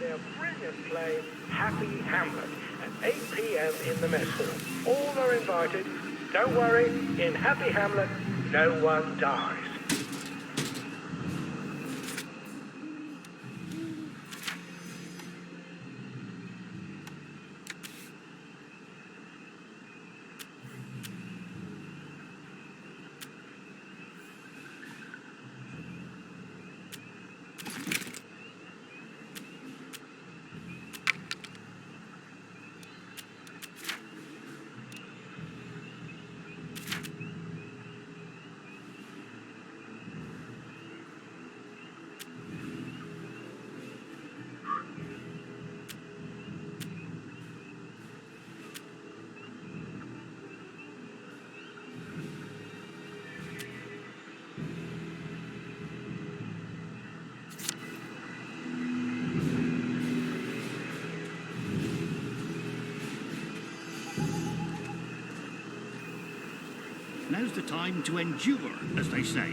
their brilliant play, Happy Hamlet, at 8 p.m. in the mess hall. All are invited. Don't worry, in Happy Hamlet, no one dies. Now's the time to endure, as they say.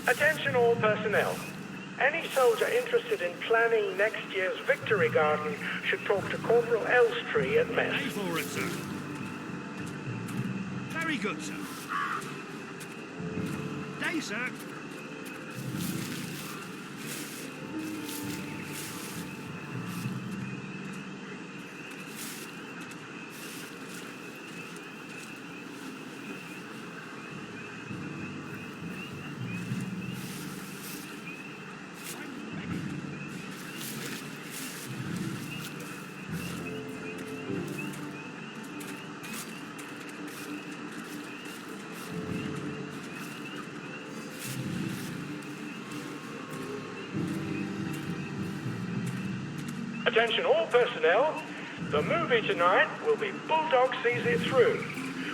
Attention all personnel. Any soldier interested in planning next year's Victory Garden should talk to Corporal Elstree at mess. Pay for it, sir. Very good, sir. Day, sir. Attention all personnel, the movie tonight will be Bulldog Sees It Through.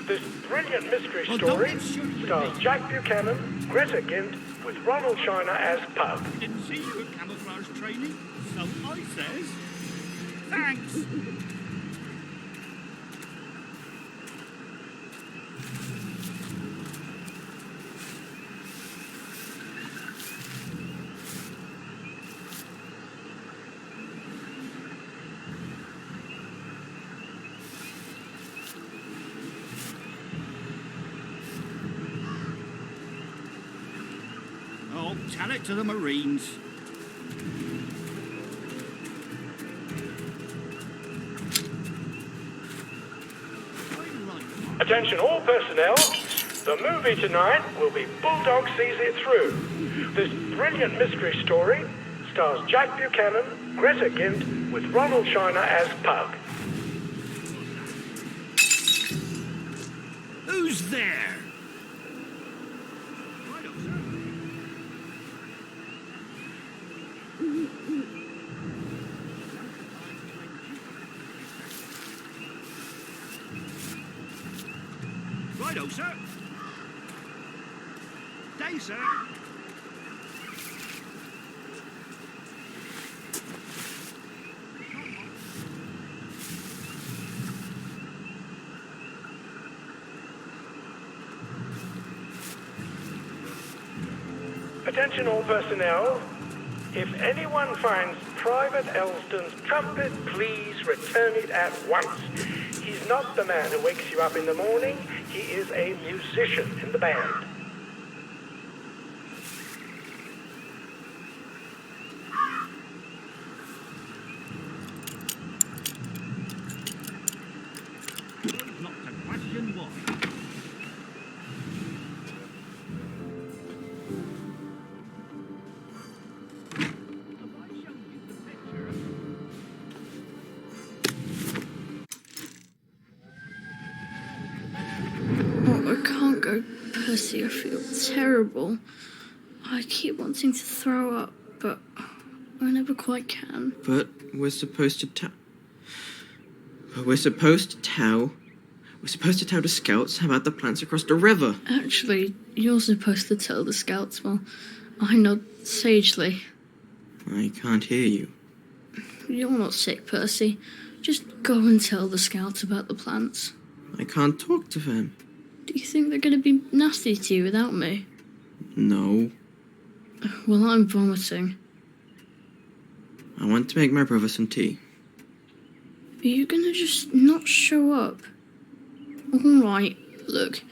This brilliant mystery story stars Jack Buchanan, Greta Gint, with Ronald Shiner as Pug. Didn't see you at camouflage training, so I says, thanks. Oh, tell it to the Marines. Attention all personnel, the movie tonight will be Bulldog Sees It Through. This brilliant mystery story stars Jack Buchanan, Greta Gint, with Ronald Shiner as Pug. Who's there? Righto, sir. Day, sir. Attention all personnel, if anyone finds Private Elston's trumpet, please return it at once. He's not the man who wakes you up in the morning, he is a musician in the band. Not to question why. I can't go, Percy. I feel terrible. I keep wanting to throw up, but I never quite can. But we're supposed to tell We're supposed to tell the scouts about the plants across the river. Actually, you're supposed to tell the scouts while I nod sagely. I can't hear you. You're not sick, Percy. Just go and tell the scouts about the plants. I can't talk to them. Do you think they're going to be nasty to you without me? No. Well, I'm vomiting. I want to make my brother some tea. Are you going to just not show up? All right, look,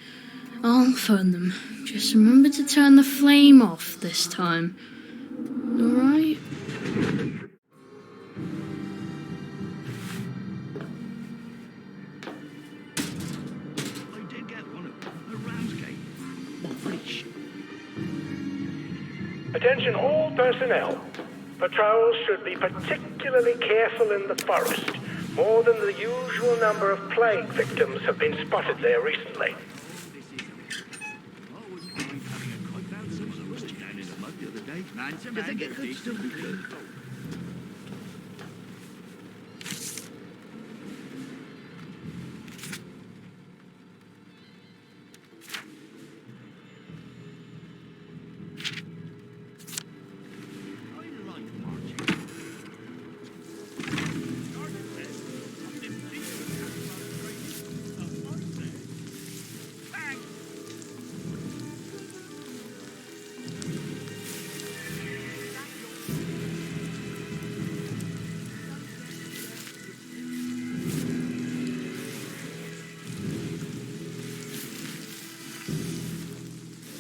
I'll phone them. Just remember to turn the flame off this time. All right? I did get one at Ramsgate. Fish. Attention all personnel. Patrols should be particularly careful in the forest. More than the usual number of plague victims have been spotted there recently. Do you think it could still be good?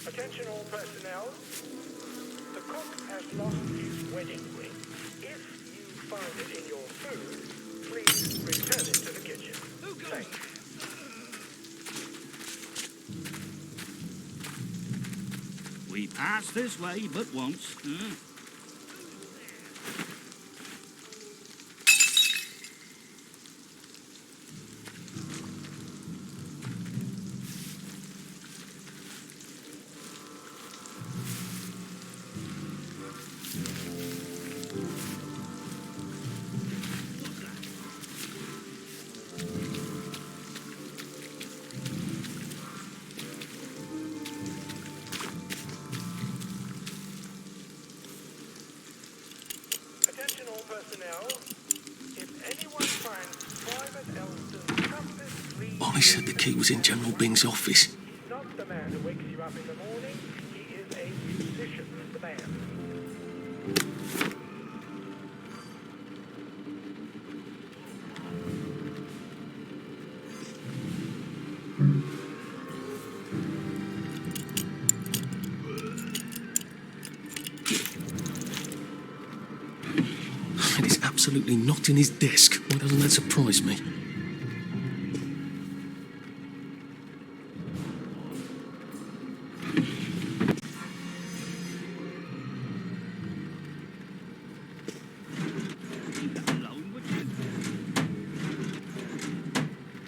Attention all personnel. The cook has lost his wedding ring. If you find it in your food, please return it to the kitchen. Thank you. We pass this way but once. Attention all personnel. If anyone finds Private Elston's compass, please... Ollie said the key was in General Bing's office. He's not the man who wakes you up in the morning. He is a musician in the band. And it's absolutely not in his desk. Why doesn't that surprise me?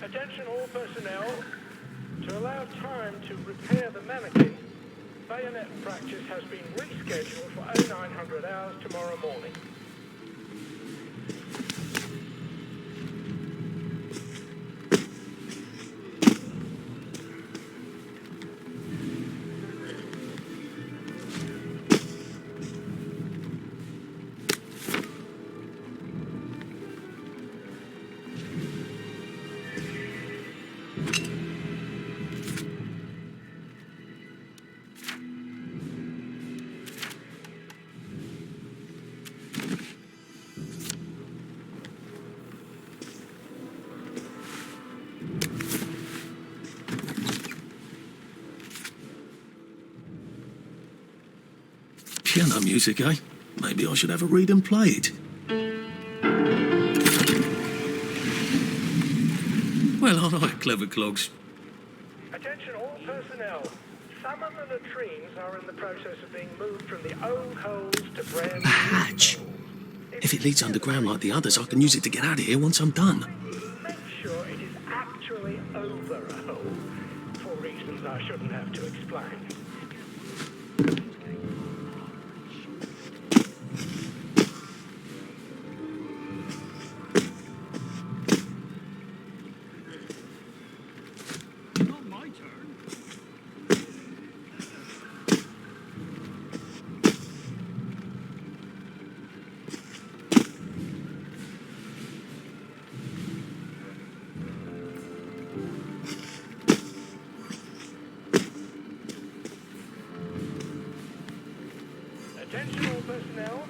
Attention all personnel. To allow time to repair the mannequin, bayonet practice has been rescheduled for 0900 hours tomorrow morning. Piano music, eh? Maybe I should have a read and play it. Well, all right, clever clogs. Attention all personnel. Some of the latrines are in the process of being moved from the old holes to brand A hatch. If it leads underground like the others, I can use it to get out of here once I'm done. Make sure it is actually over a hole, for reasons I shouldn't have to explain. Attention all personnel.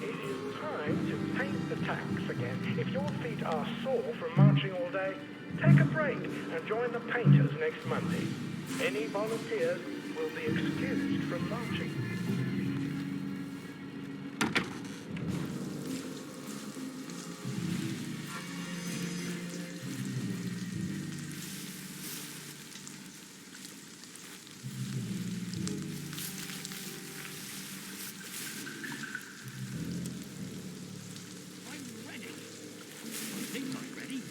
It is time to paint the tacks again. If your feet are sore from marching all day, take a break and join the painters next Monday. Any volunteers will be excused from marching. I'm ready. I think I'm ready.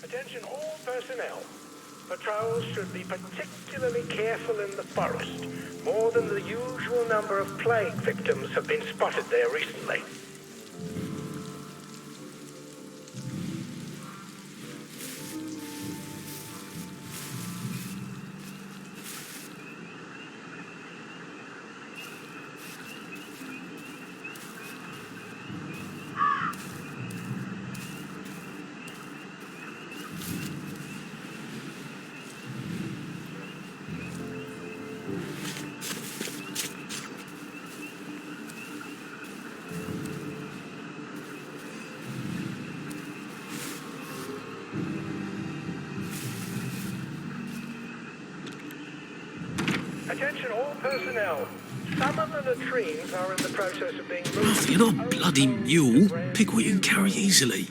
Attention all personnel. Patrols should be particularly careful in the forest. More than the usual number of plague victims have been spotted there recently. Attention all personnel. Some of the latrines are in the process of being moved. Ruff, you're not a bloody mule. Pick what you can carry easily.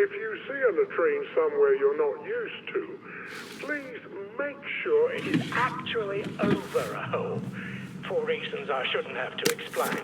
If you see a latrine somewhere you're not used to, please make sure it is actually over a hole, for reasons I shouldn't have to explain.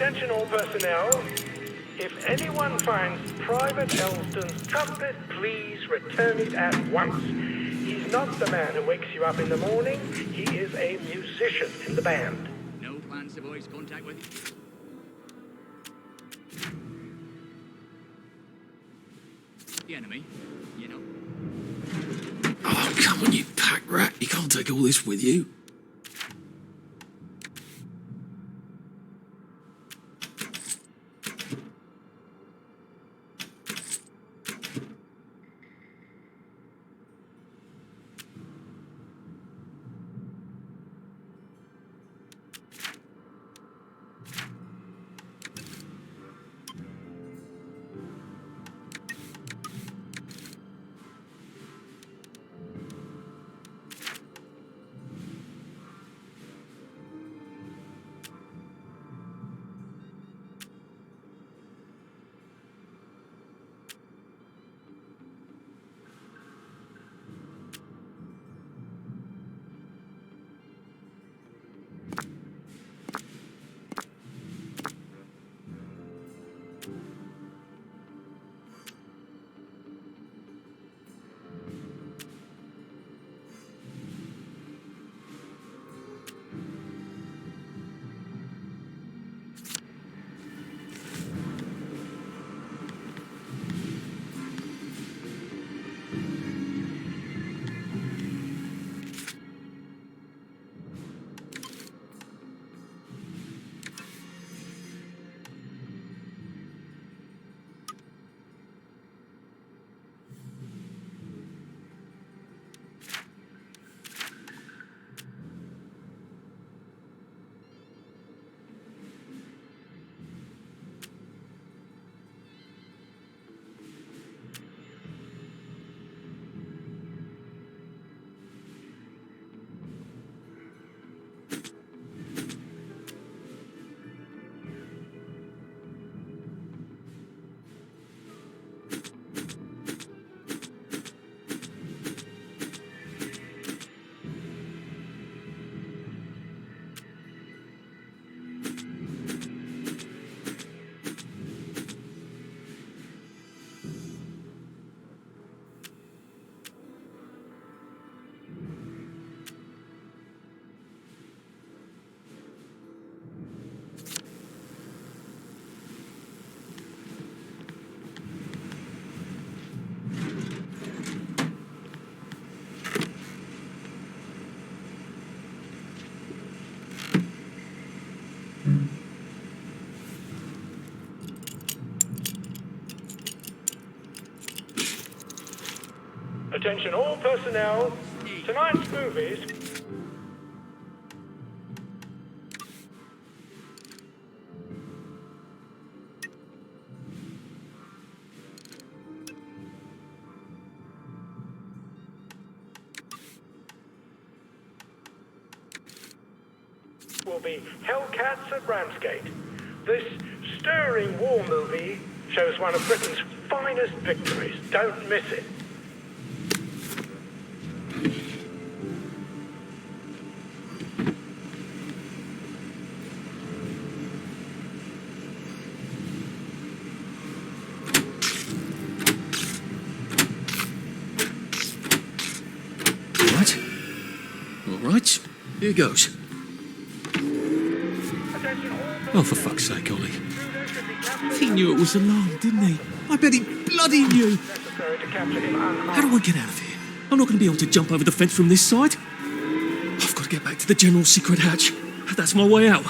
Attention all personnel. If anyone finds Private Elston's trumpet, please return it at once. He's not the man who wakes you up in the morning. He is a musician in the band. No plans to voice contact with the enemy, you know. Oh, come on, you pack rat. You can't take all this with you. Attention all personnel. Tonight's movies will be Hellcats at Ramsgate. This stirring war movie shows one of Britain's finest victories. Don't miss it. All right, here goes. Oh, for fuck's sake, Ollie. He knew it was alarmed, didn't he? I bet he bloody knew. How do I get out of here? I'm not going to be able to jump over the fence from this side. I've got to get back to the general secret hatch. That's my way out.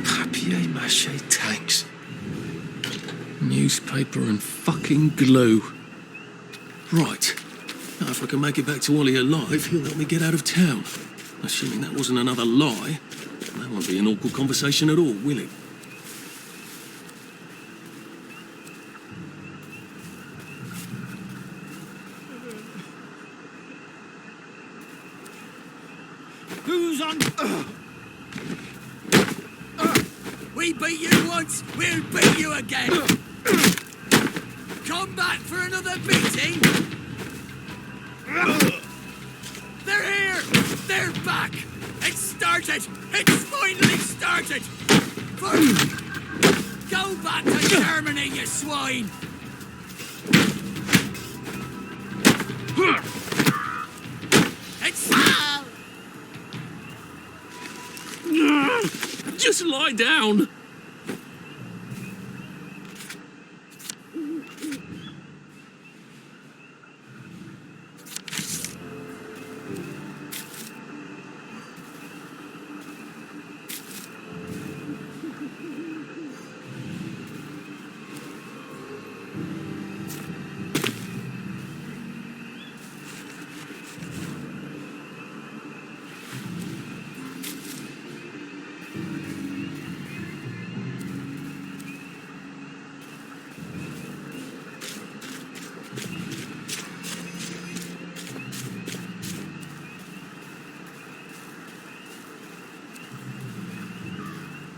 Papier-mâché tanks. Newspaper and fucking glue. Right. if I can make it back to Ollie alive, he'll help me get out of town. Assuming that wasn't another lie, that won't be an awkward conversation at all, will it? Who's on? We beat you once, we'll beat you again. Come back for another beating. They're here. They're back. It's started. It's finally started. Go back to Germany, you swine. It's Just lie down!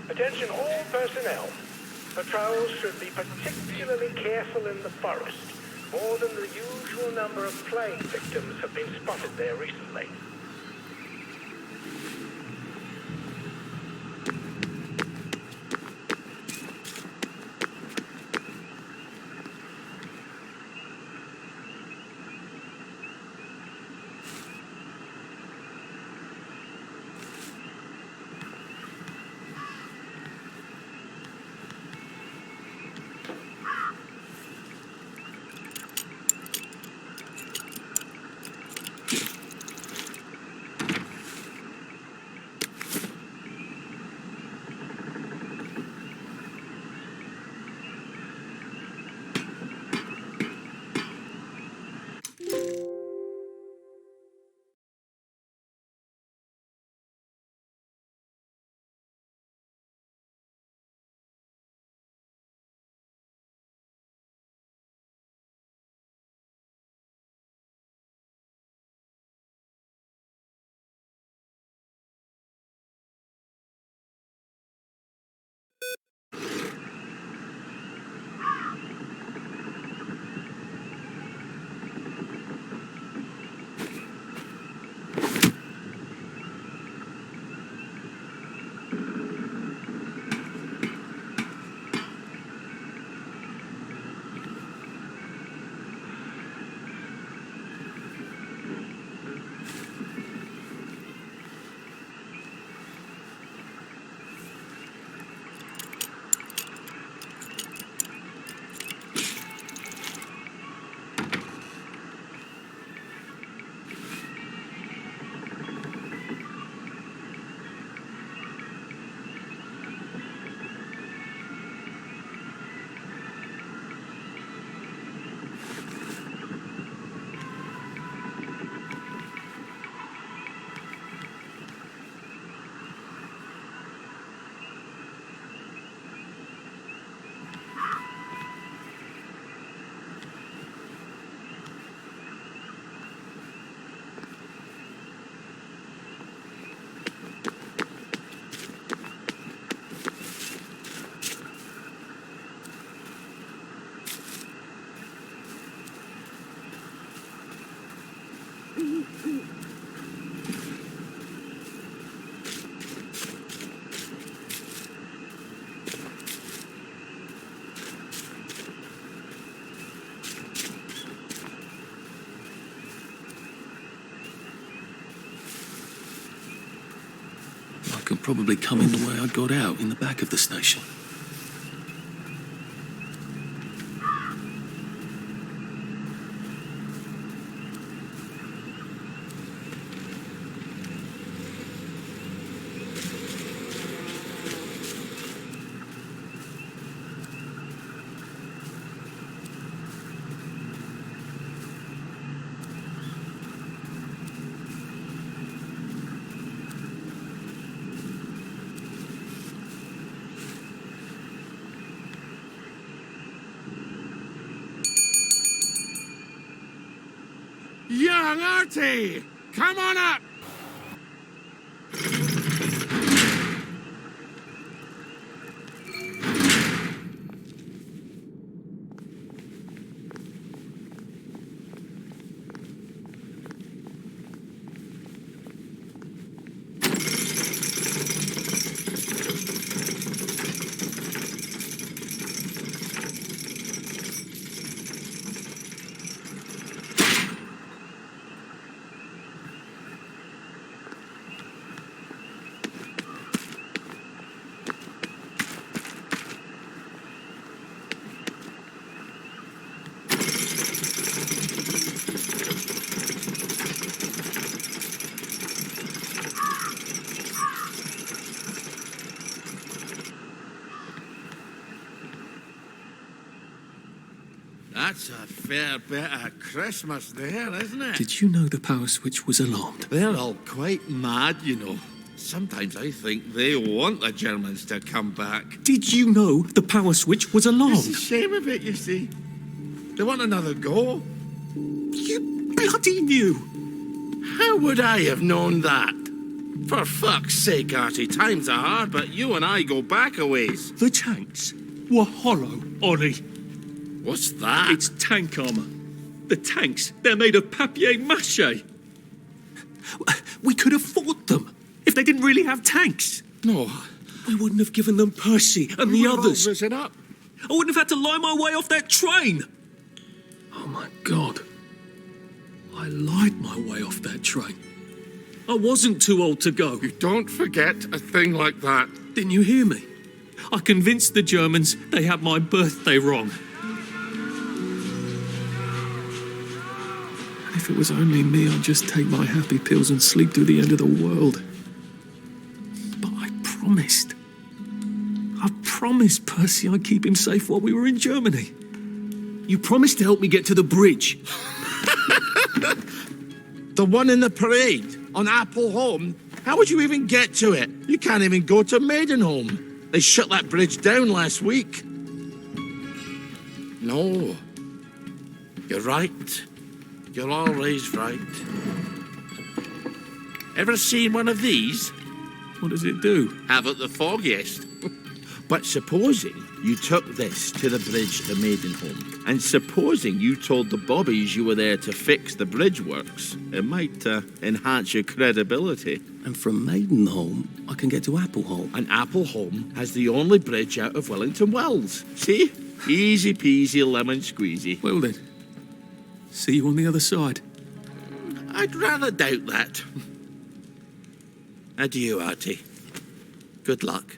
Attention all personnel. Patrols should be particularly careful in the forest. More than the usual number of plague victims have been spotted there recently. I could probably come in the way I got out, in the back of the station. along, Artie! Come on up! That's a fair bit of Christmas there, isn't it? Did you know the power switch was alarmed? They're all quite mad, you know. Sometimes I think they want the Germans to come back. Did you know the power switch was It's alarmed? a shame of it, you see. They want another go. You bloody knew! How would I have known that? For fuck's sake, Artie, times are hard, but you and I go back a ways. The tanks were hollow, Ollie. What's that? It's tank armour. The tanks, they're made of papier-mâché. We could have fought them if they didn't really have tanks. No. We wouldn't have given them Percy and the others. Risen up. I wouldn't have had to lie my way off that train. Oh my God. I lied my way off that train. I wasn't too old to go. You don't forget a thing like that. Didn't you hear me? I convinced the Germans they had my birthday wrong. If it was only me, I'd just take my happy pills and sleep through the end of the world. But I promised. I promised Percy I'd keep him safe while we were in Germany. You promised to help me get to the bridge. The one in the parade on Apple Home. How would you even get to it? You can't even go to Maidenholm. They shut that bridge down last week. No. You're right. You're always right. Ever seen one of these? What does it do? Haven't the foggiest. But supposing you took this to the bridge to Maidenholm, and supposing you told the bobbies you were there to fix the bridge works, it might enhance your credibility. And from Maidenholm, I can get to Appleholm. And Appleholm has the only bridge out of Wellington Wells. See? Easy peasy lemon squeezy. Well then, see you on the other side. I'd rather doubt that. Adieu, Artie. Good luck.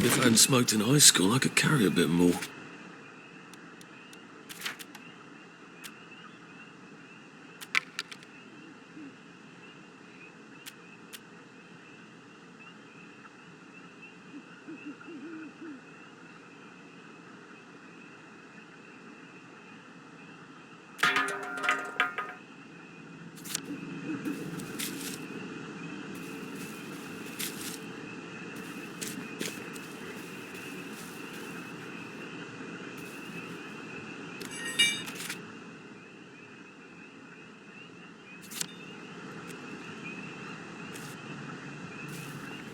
if I hadn't smoked in high school, I could carry a bit more.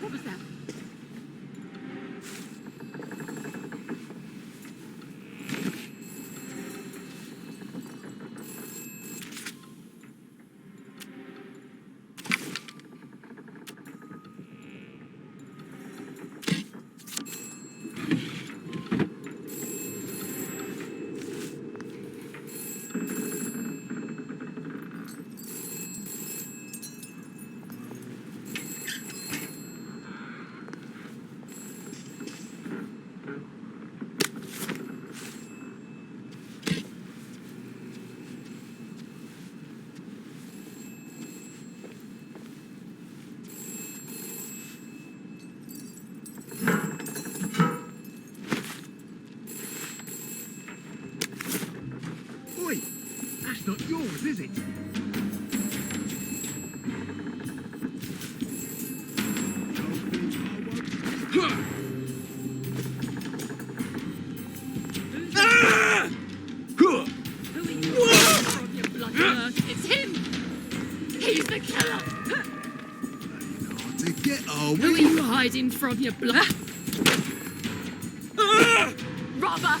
What was that? Oi! That's not yours, is it? Who are you? From your bloody earth. It's him! He's the killer! To get Who are you hiding from your blood? Robber!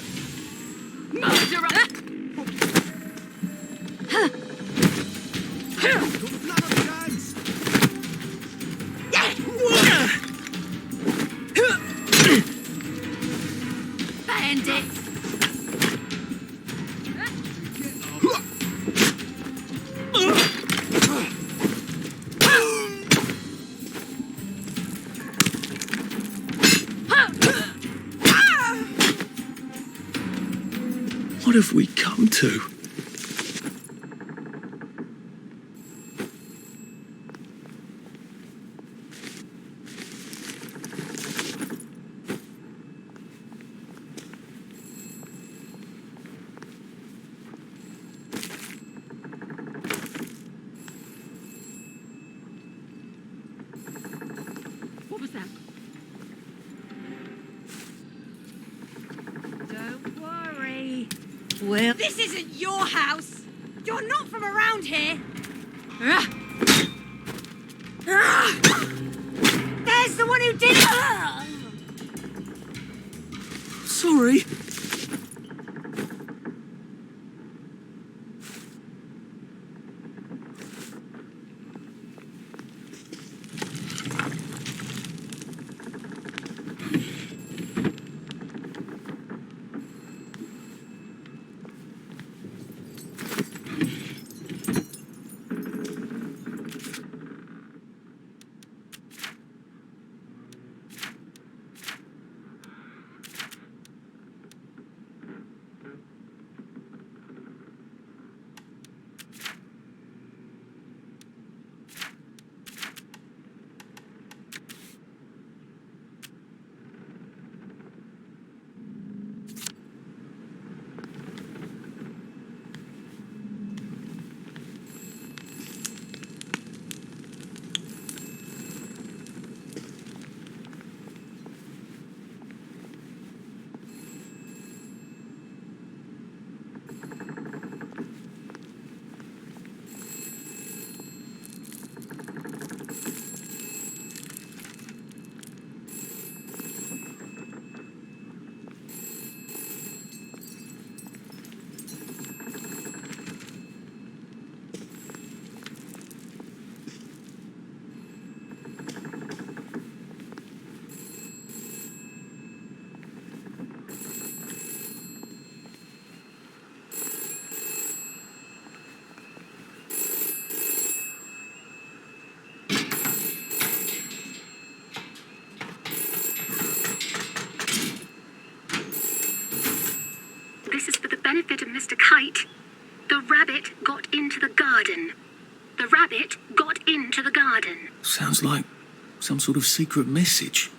Murderer! got the blood on his hands! Bandit! What have we come to? What was that? Don't worry. Well, this isn't your house. You're not from around here. There's the one who did it. Sorry. garden. The rabbit got into the garden. Sounds like some sort of secret message.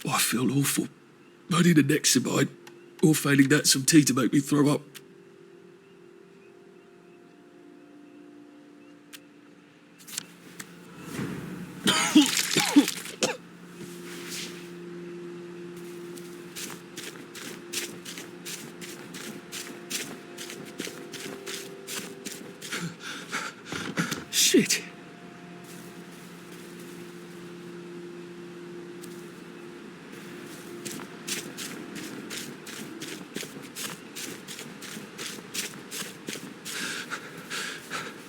I feel awful. I need a Nexamide, or failing that, some tea to make me throw up. Shit.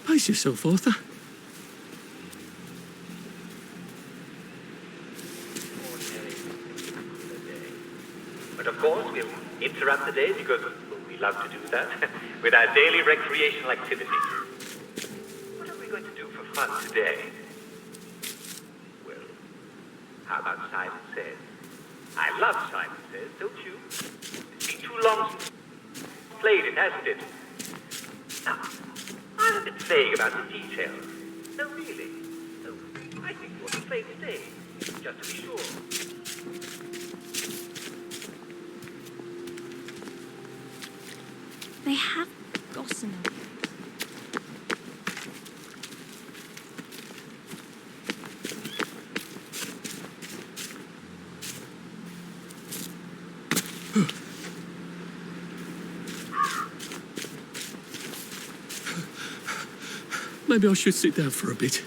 Pace yourself, Arthur. But of course, we'll interrupt the day because we love to do that with our daily recreational activities. What are we going to do for fun today? Well, how about Simon Says? I love Simon Says, don't you? It's been too long since we played it, hasn't it? Now, I have been saying about the details. No, really. No, I think we ought to play today, just to be sure. They have gossamer. Maybe I should sit down for a bit.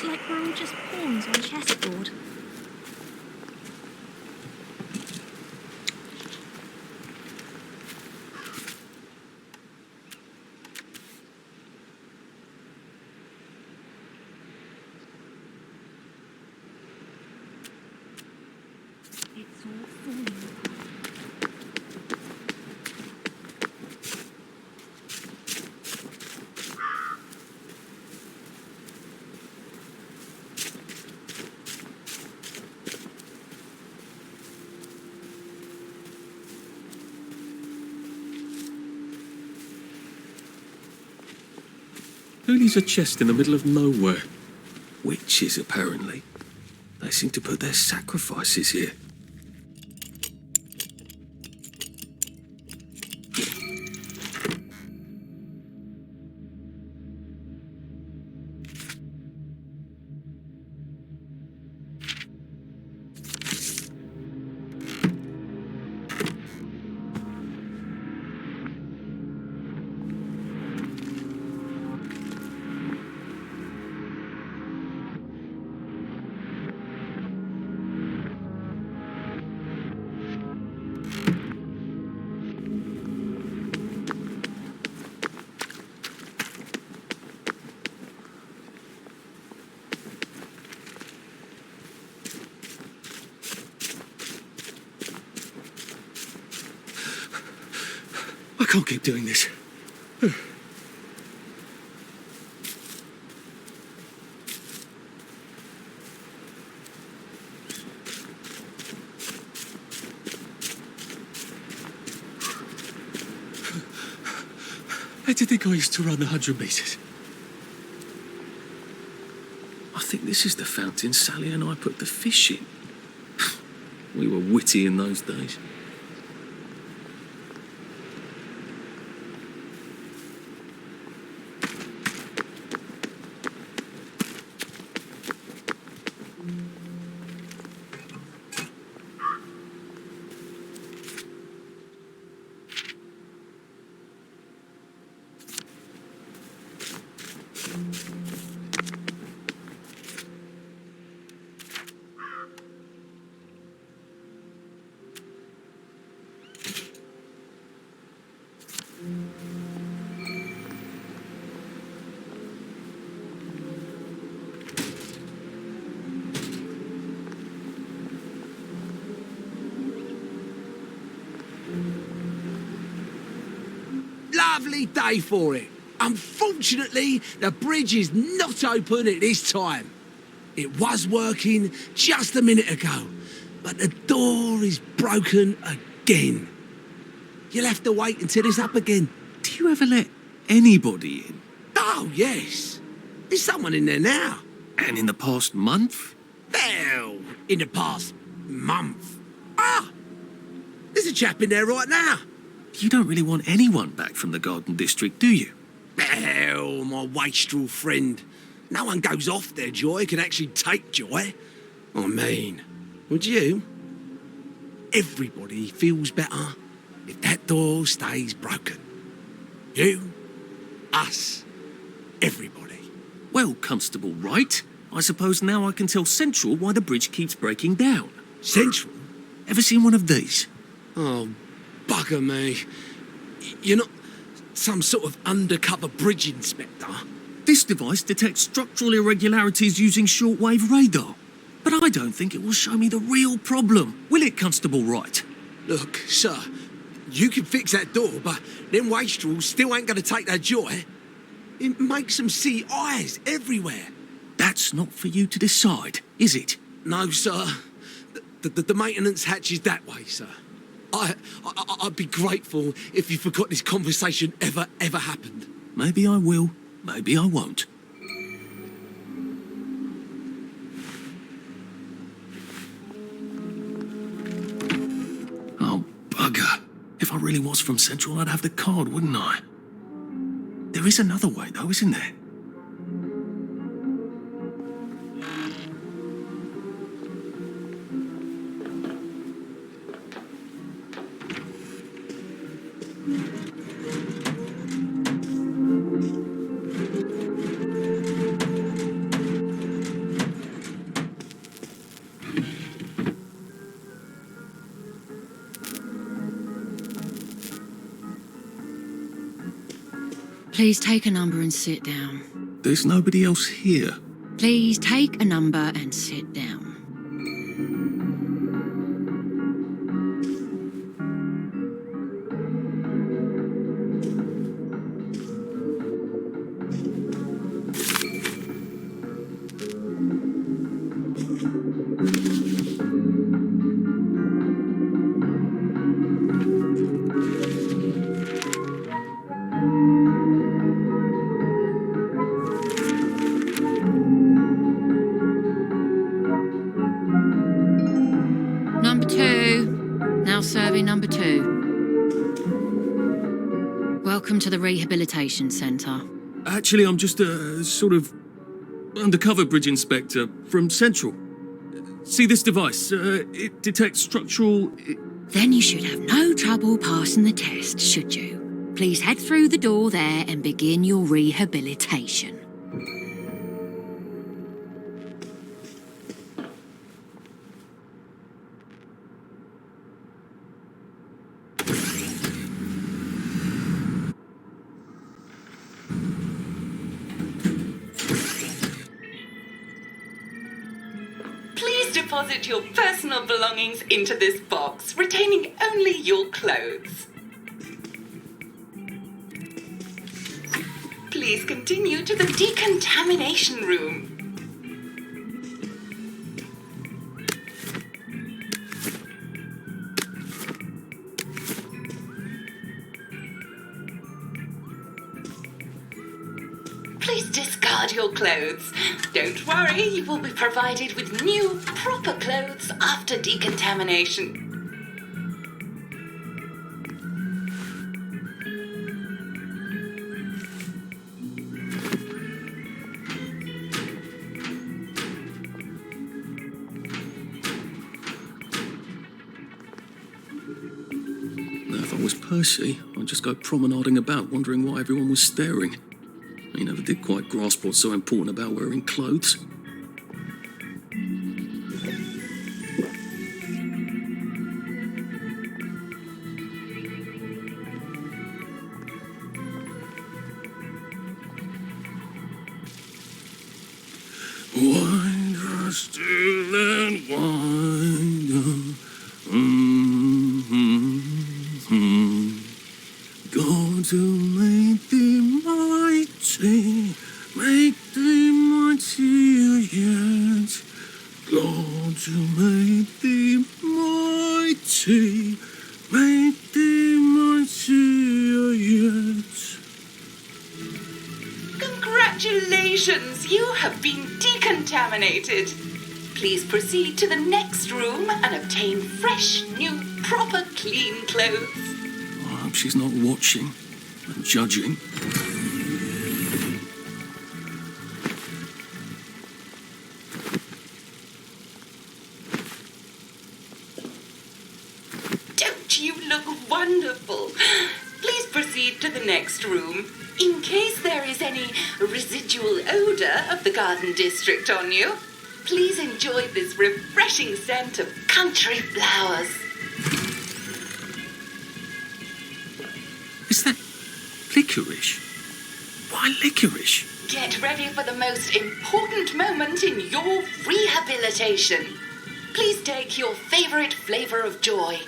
Like we're all just pawns on a chessboard. It's all falling apart. Who needs a chest in the middle of nowhere? Witches, apparently. They seem to put their sacrifices here. I can't keep doing this. How do you think I used to run 100 metres? I think this is the fountain Sally and I put the fish in. We were witty in those days. Lovely day for it. Unfortunately, the bridge is not open at this time. It was working just a minute ago, but the door is broken again. You'll have to wait until it's up again. Do you ever let anybody in? Oh, yes. There's someone in there now. And in the past month? Well, in the past month. Ah! There's a chap in there right now. You don't really want anyone back from the Garden District, do you? Well, my wastrel friend. No one goes off their joy, can actually take joy. I mean, would you? Everybody feels better if that door stays broken. You, us, everybody. Well, Constable Wright, I suppose now I can tell Central why the bridge keeps breaking down. Central? Ever seen one of these? Oh, bugger me. You're not some sort of undercover bridge inspector? This device detects structural irregularities using shortwave radar. But I don't think it will show me the real problem. Will it, Constable Wright? Look, sir, you can fix that door, but them wastrels still ain't going to take their joy. It makes them see eyes everywhere. That's not for you to decide, is it? No, sir. The maintenance hatch is that way, sir. I'd be grateful if you forgot this conversation ever happened. Maybe I will, maybe I won't. Oh, bugger. If I really was from Central, I'd have the card, wouldn't I? There is another way, though, isn't there? Please take a number and sit down. There's nobody else here. Please take a number and sit down. Number 2. Now serving number 2. Welcome to the Rehabilitation Centre. Actually, I'm just a sort of undercover bridge inspector from Central. See this device? It detects structural... Then you should have no trouble passing the test, should you? Please head through the door there and begin your rehabilitation. Deposit your personal belongings into this box, retaining only your clothes. Please continue to the decontamination room. please discard your clothes. Don't worry, you will be provided with new, proper clothes after decontamination. Now, if I was Percy, I'd just go promenading about, wondering why everyone was staring. He never did quite grasp what's so important about wearing clothes. Winder, still and winder. God to make thee mighty, make thee mightier yet. God to make thee mighty, make thee mightier yet. Congratulations, you have been decontaminated. Please proceed to the next room and obtain fresh, new, proper, clean clothes. I hope she's not watching and judging. Don't you look wonderful? Please proceed to the next room. In case there is any residual odor of the garden district on you, please enjoy this refreshing scent of country flowers. Is that licorice? Why licorice? Get ready for the most important moment in your rehabilitation. Please take your favorite flavor of joy.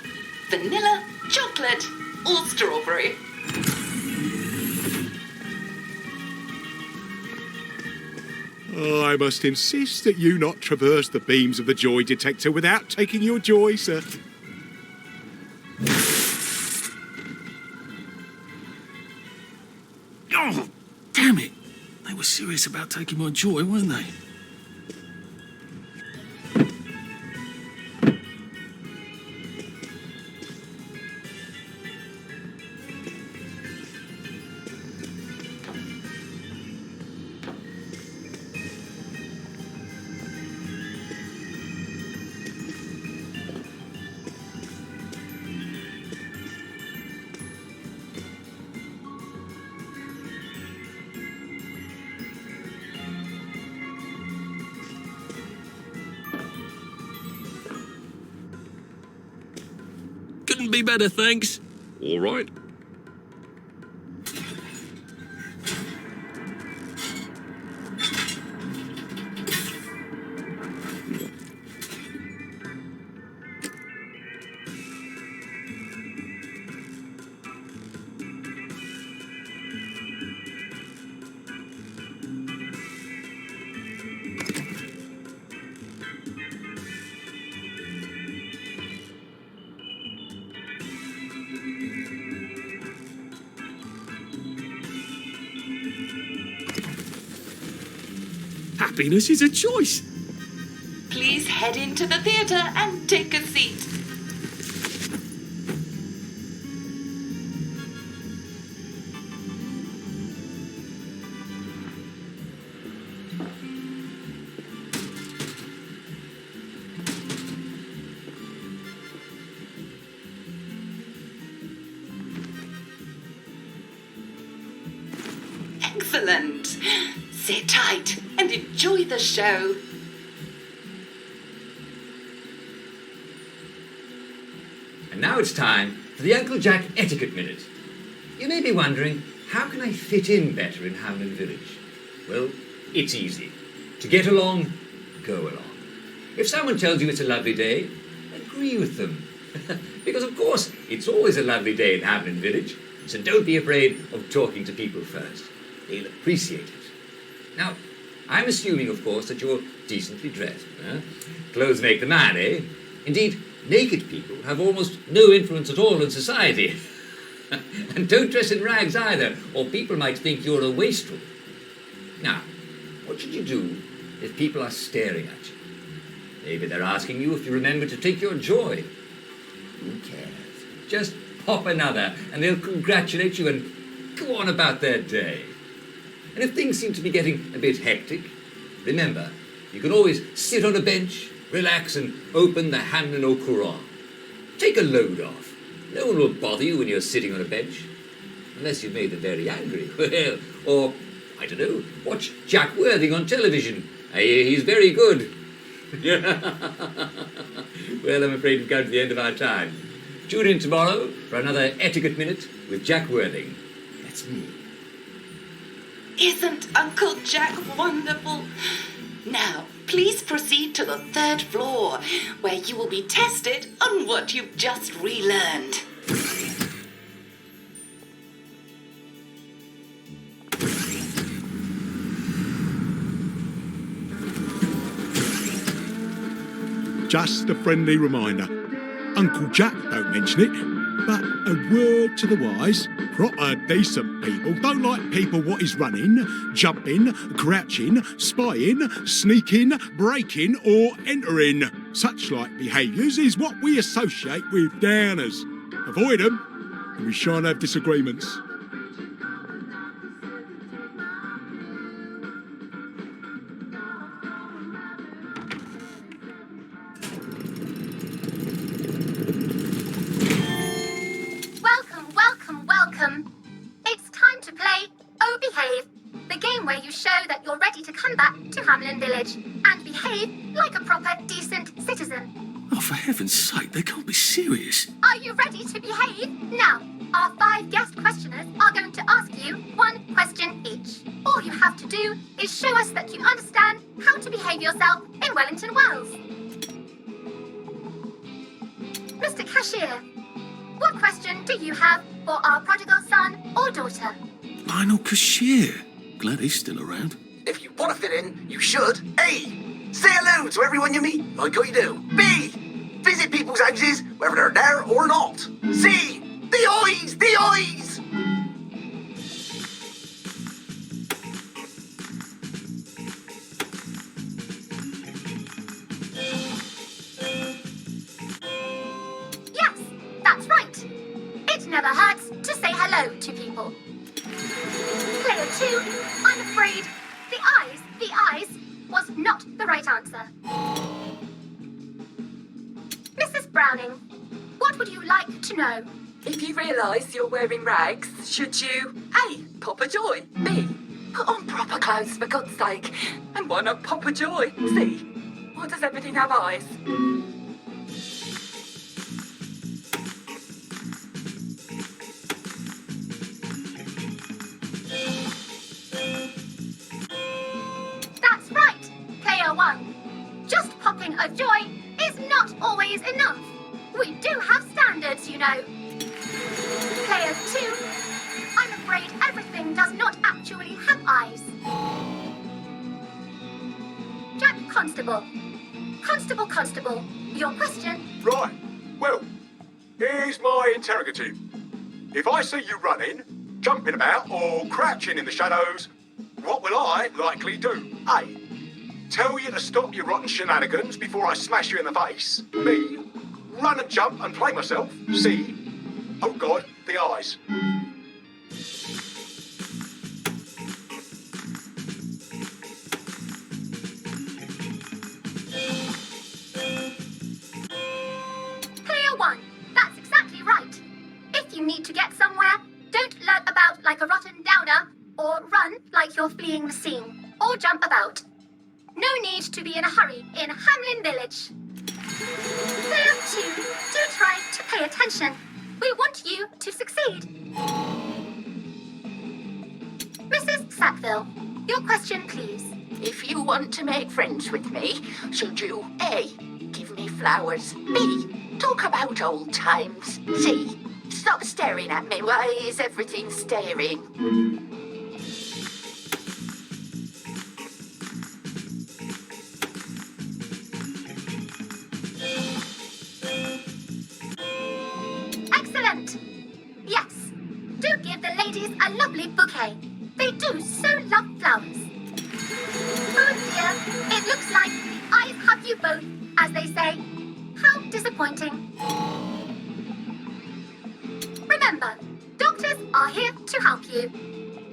Vanilla, chocolate, or strawberry. Oh, I must insist that you not traverse the beams of the joy detector without taking your joy, sir. Oh, damn it. They were serious about taking my joy, weren't they? Couldn't be better, thanks. All right. Happiness is a choice. Please head into the theatre and take a seat. Excellent. Sit tight and enjoy the show. And now it's time for the Uncle Jack Etiquette Minute. You may be wondering, how can I fit in better in Howland Village? Well, it's easy. To get along, go along. If someone tells you it's a lovely day, agree with them. Because, of course, it's always a lovely day in Howland Village, so don't be afraid of talking to people first. They'll appreciate it. Now, I'm assuming, of course, that you're decently dressed. Clothes make the man, eh? Indeed, naked people have almost no influence at all in society. And don't dress in rags either, or people might think you're a wastrel. Now, what should you do if people are staring at you? Maybe they're asking you if you remember to take your joy. Who cares? Just pop another and they'll congratulate you and go on about their day. And if things seem to be getting a bit hectic, remember, you can always sit on a bench, relax and open the Hamlin au Courant. Take a load off. No one will bother you when you're sitting on a bench. Unless you've made them very angry. Well, or, I don't know, watch Jack Worthing on television. I hear he's very good. Well, I'm afraid we've come to the end of our time. Tune in tomorrow for another Etiquette Minute with Jack Worthing. That's me. Isn't Uncle Jack wonderful? Now, please proceed to the 3rd floor, where you will be tested on what you've just relearned. Just a friendly reminder. Uncle Jack don't mention it, but a word to the wise, proper decent people don't like people what is running, jumping, crouching, spying, sneaking, breaking or entering. Such like behaviours is what we associate with downers. Avoid them and we shan't have disagreements. Welcome. It's time to play Oh Behave, the game where you show that you're ready to come back to Hamlin Village and behave like a proper, decent citizen. Oh, for heaven's sake, they can't be serious. Are you ready to behave? Now, our 5 guest questioners are going to ask you 1 question each. All you have to do is show us that you understand how to behave yourself in Wellington, Wales. Mr. Cashier, what question do you have for our prodigal son or daughter? Lionel Cashier. Glad he's still around. If you want to fit in, you should. A. Say hello to everyone you meet, like what you do. B. Visit people's houses, whether they're there or not. C. The eyes! The eyes! Yes, that's right. It never hurts to say hello to people. Player 2, I'm afraid the eyes was not the right answer. Mrs. Browning, what would you like to know? If you realise you're wearing rags, should you A. Pop a joy, B. Put on proper clothes for God's sake, and why not pop a joy? C. Why does everything have eyes? That's right, Player 1. Just popping a joy is not always enough. We do have standards, you know. Player 2, I'm afraid everything does not actually have eyes. Jack Constable. Constable, your question? Right. Well, here's my interrogative. If I see you running, jumping about, or crouching in the shadows, what will I likely do? A. Tell you to stop your rotten shenanigans before I smash you in the face. B. Run and jump and play myself. C. Oh God, the eyes. Player 1, that's exactly right. If you need to get somewhere, don't lurk about like a rotten downer, or run like you're fleeing the scene, or jump about. No need to be in a hurry in Hamlin Village. Player 2, do try to pay attention. We want you to succeed. Mrs. Sackville, your question, please. If you want to make friends with me, should you A. Give me flowers, B. Talk about old times, C. Stop staring at me, why is everything staring? Excellent! Yes, do give the ladies a lovely bouquet. They do so love flowers. both, as they say. How disappointing. Remember, doctors are here to help you.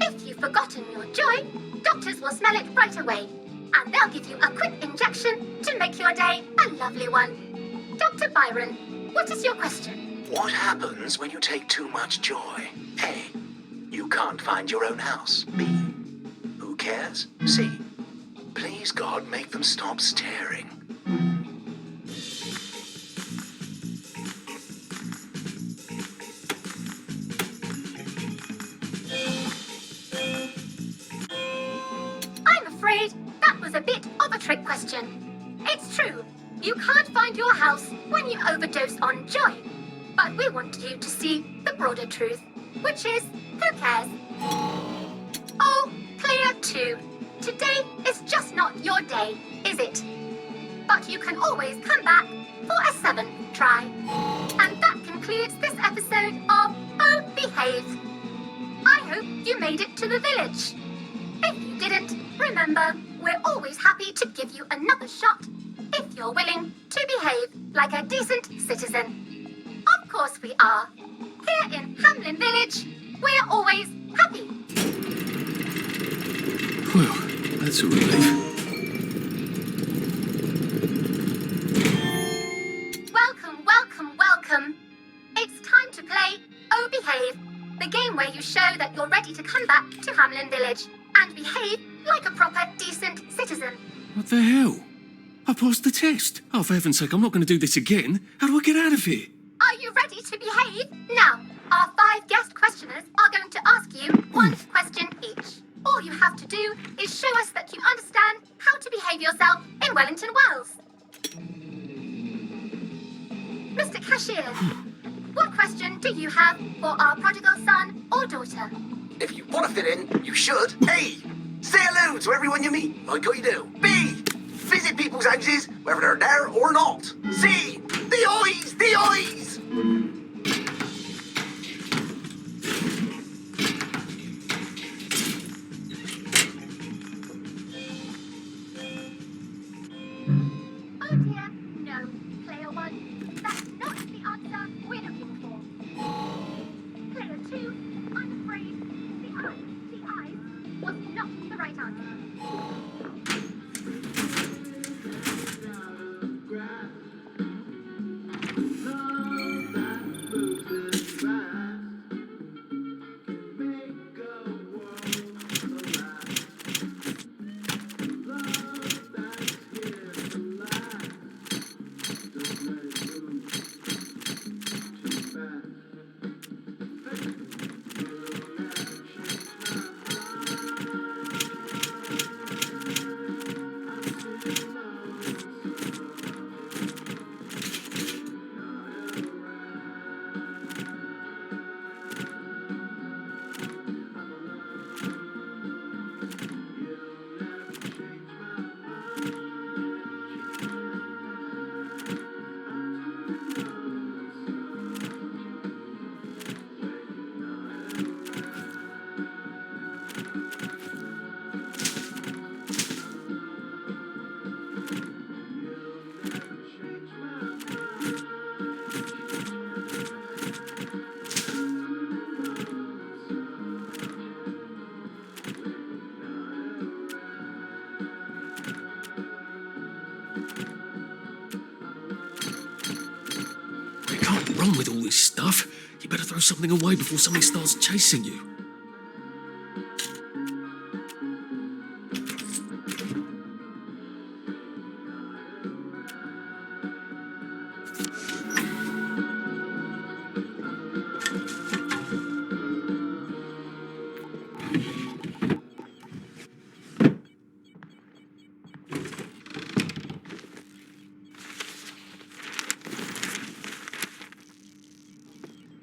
If you've forgotten your joy, doctors will smell it right away, and they'll give you a quick injection to make your day a lovely one. Dr. Byron, what is your question? What happens when you take too much joy? A. You can't find your own house. B. Who cares? C. Please, God, make them stop staring. I'm afraid that was a bit of a trick question. It's true, you can't find your house when you overdose on joy. But we want you to see the broader truth, which is, who cares? Oh, player 2, today is just not your day, is it? But you can always come back for a 7th try. And that concludes this episode of Oh Behave. I hope you made it to the village. If you didn't, remember, we're always happy to give you another shot if you're willing to behave like a decent citizen. Of course we are. Here in Hamlin Village, we're always happy. Well, that's a relief. Welcome, welcome, welcome. It's time to play Oh Behave, the game where you show that you're ready to come back to Hamlin Village and behave like a proper, decent citizen. What the hell? I passed the test. Oh, for heaven's sake, I'm not going to do this again. How do I get out of here? Are you ready to behave? Now, our 5 guest questioners are going to ask you one question each. All you have to do is show us that you understand how to behave yourself in Wellington Wells. Mr. Cashier, what question do you have for our prodigal son or daughter? If you want to fit in, you should. A. Say hello to everyone you meet, like what you do. B. Visit people's houses, whether they're there or not. C. The eyes! The eyes! Oh dear, no, player 1. That's not the answer we're looking for. Player 2, I'm afraid the eyes was not the right answer. Run with all this stuff. You better throw something away before something starts chasing you.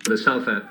The sulfur